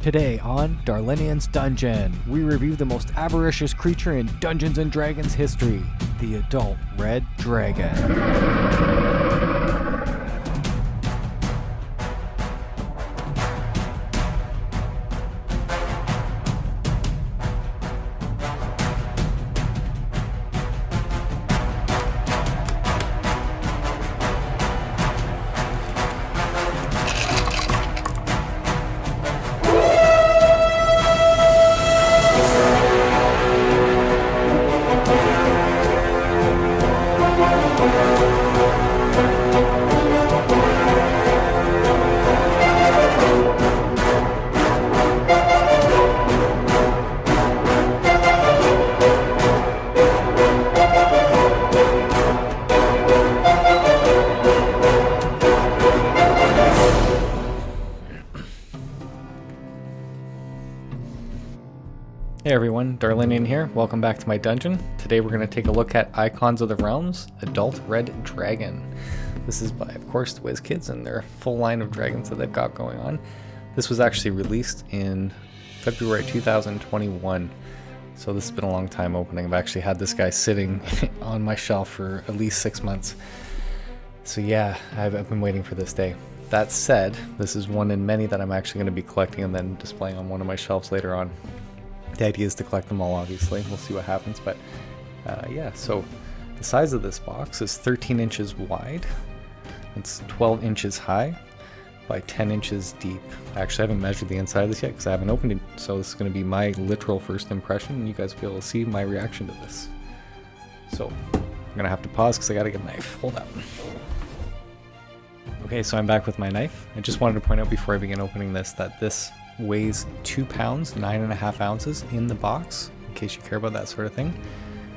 Today on Darlinian's Dungeon, we review the most avaricious creature in Dungeons and Dragons history, the adult red dragon. Hey everyone, Darlinian here. Welcome back to my dungeon. Today we're going to take a look at Icons of the Realms, Adult Red Dragon. This is by, of course, the WizKids and their full line of dragons that they've got going on. This was actually released in February 2021, so this has been a long time opening. I've actually had this guy sitting on my shelf for at least 6 months. So yeah, I've been waiting for this day. That said, this is one in many that I'm actually going to be collecting and then displaying on one of my shelves later on. The idea is to collect them all, obviously. We'll see what happens, but yeah, so the size of this box is 13 inches wide. It's 12 inches high by 10 inches deep. I actually haven't measured the inside of this yet because I haven't opened it, so this is going to be my literal first impression, and you guys will be able to see my reaction to this. So I'm going to have to pause because I got to get a knife. Hold up. Okay, so I'm back with my knife. I just wanted to point out before I begin opening this that this weighs 2 pounds, 9.5 ounces in the box, in case you care about that sort of thing.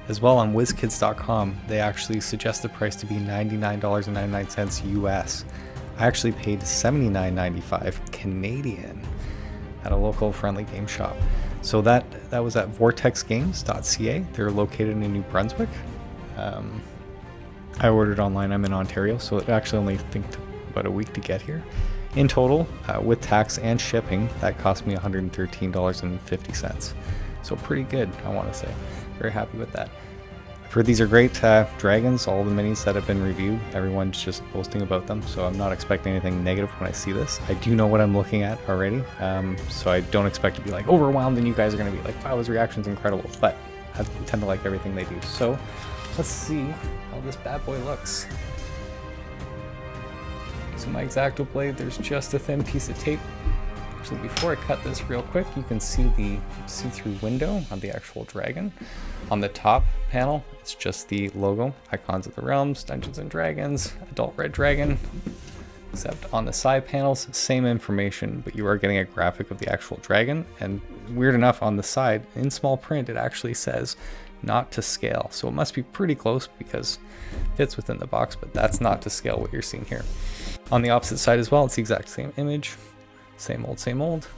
As well, on WizKids.com, they actually suggest the price to be $99.99 US. I actually paid $79.95 Canadian at a local friendly game shop. So that was at vortexgames.ca. They're located in New Brunswick. I ordered online. I'm in Ontario, so it actually only took about a week to get here. In total, with tax and shipping, that cost me $113.50. So pretty good, I want to say. Very happy with that. I've heard these are great dragons, all the minis that have been reviewed. Everyone's just posting about them, so I'm not expecting anything negative when I see this. I do know what I'm looking at already, so I don't expect to be like overwhelmed and you guys are going to be like, wow, this reaction's incredible. But I tend to like everything they do. So let's see how this bad boy looks. So my X-Acto blade, there's just a thin piece of tape. Actually, before I cut this real quick, you can see the see-through window on the actual dragon. On the top panel, it's just the logo, Icons of the Realms, Dungeons and Dragons, Adult Red Dragon. Except on the side panels, same information, but you are getting a graphic of the actual dragon. And weird enough, on the side, in small print, it actually says not to scale. So it must be pretty close because it fits within the box, but that's not to scale what you're seeing here. On the opposite side as well, it's the exact same image. Same old, same old.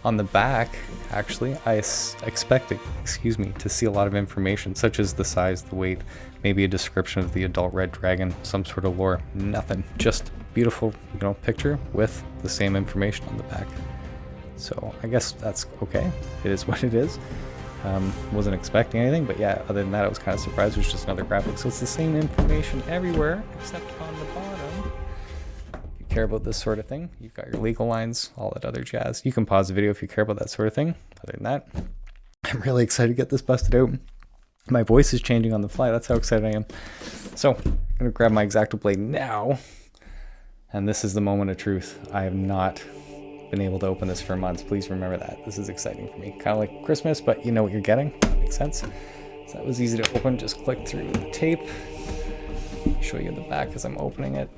On the back, actually, I expected, to see a lot of information, such as the size, the weight, maybe a description of the adult red dragon, some sort of lore. Nothing. Just beautiful, picture with the same information on the back. So I guess that's okay. It is what it is. Wasn't expecting anything, but yeah, other than that, I was kind of surprised. It was just another graphic. So it's the same information everywhere, except on the bottom. If you care about this sort of thing, you've got your legal lines, all that other jazz. You can pause the video if you care about that sort of thing. Other than that, I'm really excited to get this busted out. My voice is changing on the fly. That's how excited I am. So I'm gonna grab my X-Acto blade now, and this is the moment of truth. I have not been able to open this for months. Please remember that. This is exciting for me. Kind of like Christmas, but you know what you're getting. That makes sense. So that was easy to open. Just click through the tape. Show you the back as I'm opening it.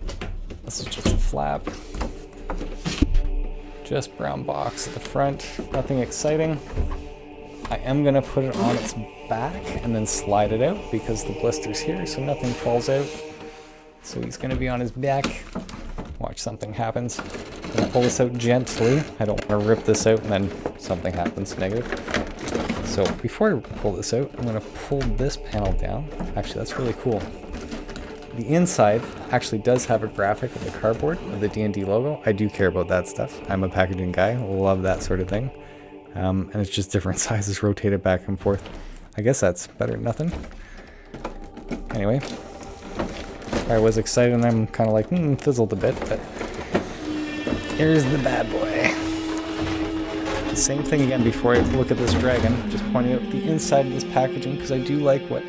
This is just a flap. Just brown box at the front. Nothing exciting. I am gonna put it on its back and then slide it out because the blister's here, so nothing falls out. So he's gonna be on his back. Watch something happens. I'm gonna pull this out gently. I don't want to rip this out and then something happens negative. So before I pull this out, I'm gonna pull this panel down. Actually, that's really cool. The inside actually does have a graphic of the cardboard of the D&D logo. I do care about that stuff. I'm a packaging guy. Love that sort of thing. And it's just different sizes rotated back and forth. I guess that's better than nothing. Anyway, I was excited and I'm kind of like, fizzled a bit, but here's the bad boy. Same thing again before I look at this dragon, just pointing out the inside of this packaging because I do like what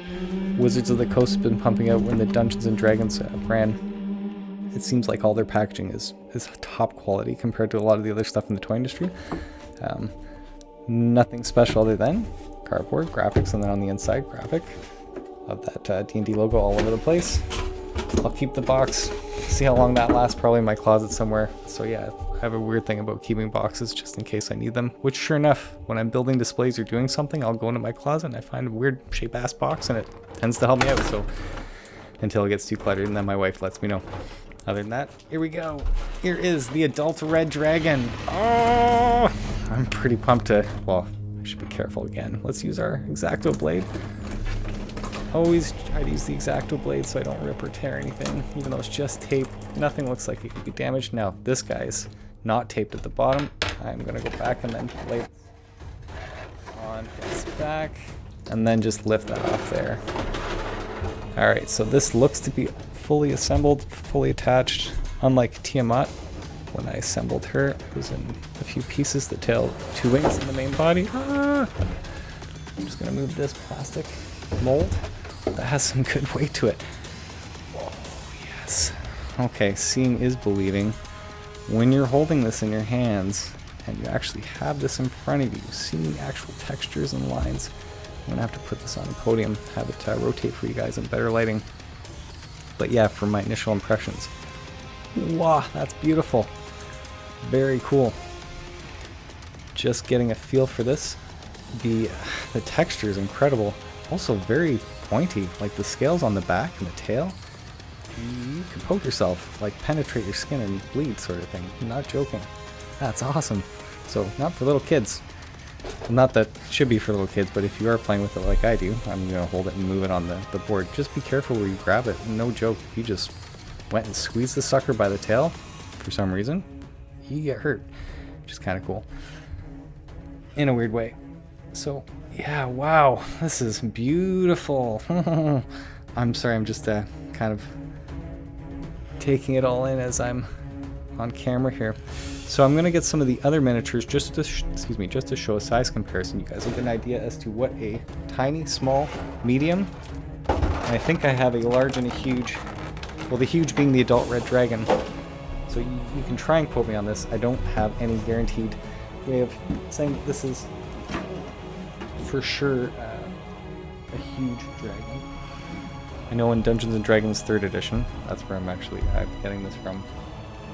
Wizards of the Coast has been pumping out in the Dungeons and Dragons brand. It seems like all their packaging is top quality compared to a lot of the other stuff in the toy industry. Nothing special other than cardboard graphics, and then on the inside graphic of that D&D logo all over the place. I'll keep the box, see how long that lasts, probably in my closet somewhere. So yeah, I have a weird thing about keeping boxes just in case I need them, which sure enough, when I'm building displays or doing something, I'll go into my closet and I find a weird shape ass box and it tends to help me out, so until it gets too cluttered, and then my wife lets me know. Other than that, here we go. Here is the adult red dragon. Oh, I'm pretty pumped to, well, I should be careful again. Let's use our X-Acto blade. Always try to use the X-Acto blade so I don't rip or tear anything, even though it's just tape. Nothing looks like it could be damaged. Now, this guy's not taped at the bottom. I'm gonna go back and then lay on his back and then just lift that off there. All right, so this looks to be fully assembled, fully attached. Unlike Tiamat, when I assembled her, it was in a few pieces, the tail, 2 wings in the main body. I'm just gonna move this plastic mold that has some good weight to it. Oh, yes. Okay, seeing is believing. When you're holding this in your hands and you actually have this in front of you, seeing the actual textures and lines, I'm gonna have to put this on a podium, have it rotate for you guys in better lighting. But yeah, for my initial impressions, wow, that's beautiful. Very cool. Just getting a feel for this. The texture is incredible. Also very pointy, like the scales on the back and the tail. You could poke yourself, like penetrate your skin and bleed sort of thing. I'm not joking. That's awesome. So not for little kids. Not that it should be for little kids, but if you are playing with it like I do, I'm going to hold it and move it on the board. Just be careful where you grab it. No joke, if you just went and squeezed the sucker by the tail, for some reason, you get hurt. Which is kind of cool. In a weird way. So, yeah, wow, this is beautiful. I'm sorry, I'm just kind of taking it all in as I'm on camera here. So I'm gonna get some of the other miniatures just to show a size comparison. You guys will get an idea as to what a tiny, small, medium, and I think I have a large and a huge. Well, the huge being the adult red dragon. So you can try and quote me on this. I don't have any guaranteed way of saying that this is for sure a huge dragon. I know in Dungeons and Dragons 3rd edition, that's where I'm actually getting this from.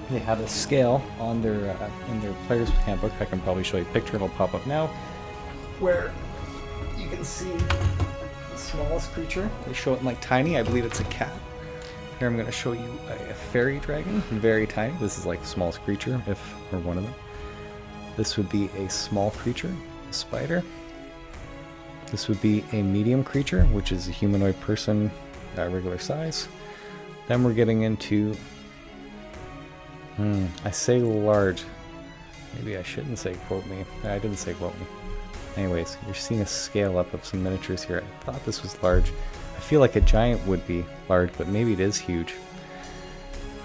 They have a scale on their in their player's handbook. I can probably show you a picture. It'll pop up now, where you can see the smallest creature. They show it in like tiny. I believe it's a cat. Here I'm going to show you a fairy dragon, very tiny. This is like the smallest creature, or one of them. This would be a small creature, a spider. This would be a medium creature, which is a humanoid person, regular size. Then we're getting into, I say large. Maybe I shouldn't say quote me. I didn't say quote me. Anyways, you're seeing a scale up of some miniatures here. I thought this was large. I feel like a giant would be large, but maybe it is huge.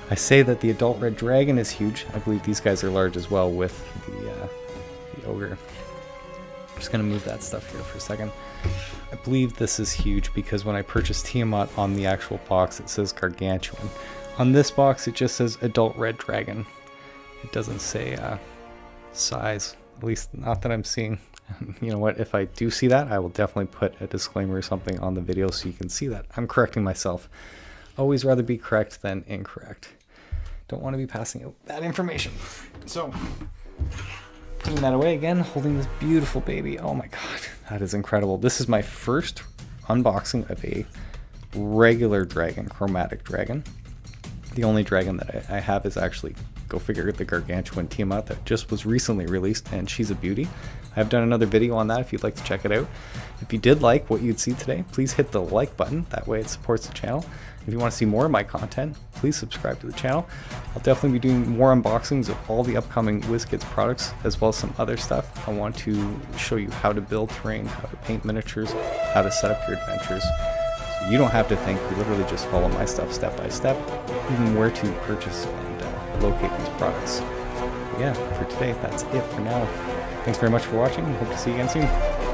I say that the adult red dragon is huge. I believe these guys are large as well with the ogre. I'm just going to move that stuff here for a second. I believe this is huge because when I purchased Tiamat on the actual box, it says gargantuan. On this box, it just says adult red dragon. It doesn't say size, at least not that I'm seeing. You know what, if I do see that, I will definitely put a disclaimer or something on the video so you can see that. I'm correcting myself. Always rather be correct than incorrect. Don't want to be passing out bad information. So, putting that away again, holding this beautiful baby. Oh my god, that is incredible. This is my first unboxing of a regular dragon, chromatic dragon. The only dragon that I have is actually, go figure, the gargantuan Tiamat that just was recently released, and she's a beauty. I've done another video on that if you'd like to check it out. If you did like what you'd see today, please hit the like button. That way it supports the channel. If you want to see more of my content, please subscribe to the channel. I'll definitely be doing more unboxings of all the upcoming WizKids products, as well as some other stuff. I want to show you how to build terrain, how to paint miniatures, how to set up your adventures. So you don't have to think, you literally just follow my stuff step by step, even where to purchase and locate these products. Yeah, for today, that's it for now. Thanks very much for watching. Hope to see you again soon.